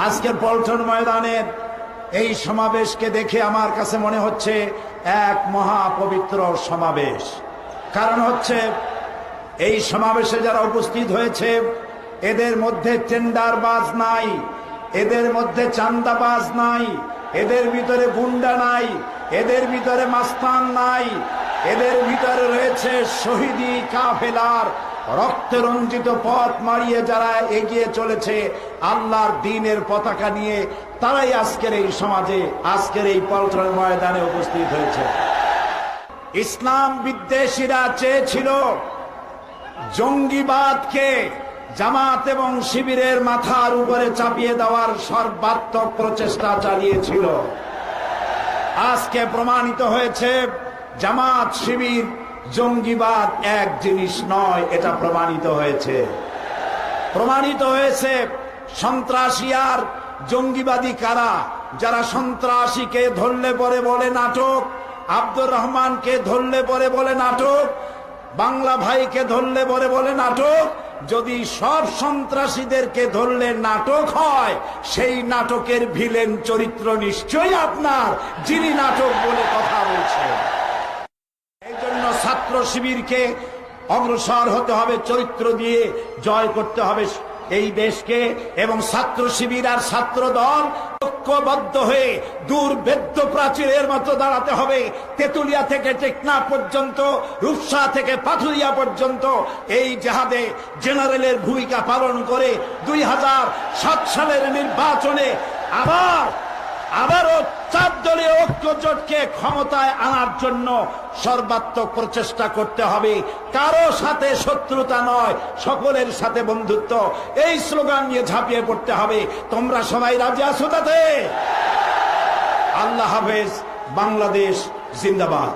আজকের পল্টন ময়দানের এই সমাবেশকে দেখে আমার কাছে মনে হচ্ছে এক মহাপবিত্র সমাবেশ। কারণ হচ্ছে এই সমাবেশে যারা উপস্থিত হয়েছে এদের মধ্যে টেন্ডারবাজ নাই, এদের মধ্যে চাঁদাবাজ নাই, এদের ভিতরে গুন্ডা নাই, এদের ভিতরে মাস্তান নাই, এদের ভিতরে রয়েছে শহীদি কাফেলার রক্তে রঞ্জিত পথ মারিয়ে যারা এগিয়ে চলেছে আল্লাহর দ্বীনের পতাকা নিয়ে, তারাই আজকের এই সমাজে, আজকের এই পল্টন ময়দানে উপস্থিত হয়েছে। ইসলাম বিদ্বেষীরা চেয়েছিল জঙ্গিবাদকে জামাত এবং শিবিরের মাথার উপরে চাপিয়ে দেওয়ার সর্বাত্মক প্রচেষ্টা চালিয়েছিল। আজকে প্রমাণিত হয়েছে জামাত শিবির জঙ্গিবাদ এক জিনিস নয়, এটা প্রমাণিত হয়েছে। প্রমাণিত হয়েছে সন্ত্রাসী আর জঙ্গিবাদী কারা। যারা সন্ত্রাসীকে ধরলে পরে বলে নাটক, আব্দুর রহমানকে ধরলে পরে বলে নাটক, বাংলা ভাইকে ধরলে পরে বলে নাটক। যদি সব সন্ত্রাসীদেরকে ধরলে নাটক হয়, সেই নাটকের ভিলেন চরিত্র নিশ্চয়ই আপনার, যিনি নাটক বলে কথা বলছেন। এই জন্য ছাত্র শিবিরকে অগ্রসর হতে হবে, চরিত্র দিয়ে জয় করতে হবে এই দেশকে। এবং ছাত্র শিবির আর ছাত্র দল ঐক্যবদ্ধ হয়ে দুর্ভেদ্য প্রাচীরের মতো দাঁড়াতে হবে। তেতুলিয়া থেকে টেকনাফ পর্যন্ত, রূপসা থেকে পাথুরিয়া পর্যন্ত এই জেহাদে জেনারেলের ভূমিকা পালন করে 2007 সালের নির্বাচনে আবারও 4 দলীয় ঐক্যজোটকে ক্ষমতায় আনার জন্য সর্বাত্মক প্রচেষ্টা করতে হবে। কারো সাথে শত্রুতা নয়, সকলের সাথে বন্ধুত্ব, এই স্লোগান নিয়ে ঝাঁপিয়ে পড়তে হবে। তোমরা সবাই রাজি আছো তাতে? আল্লাহ হাফেজ। বাংলাদেশ জিন্দাবাদ।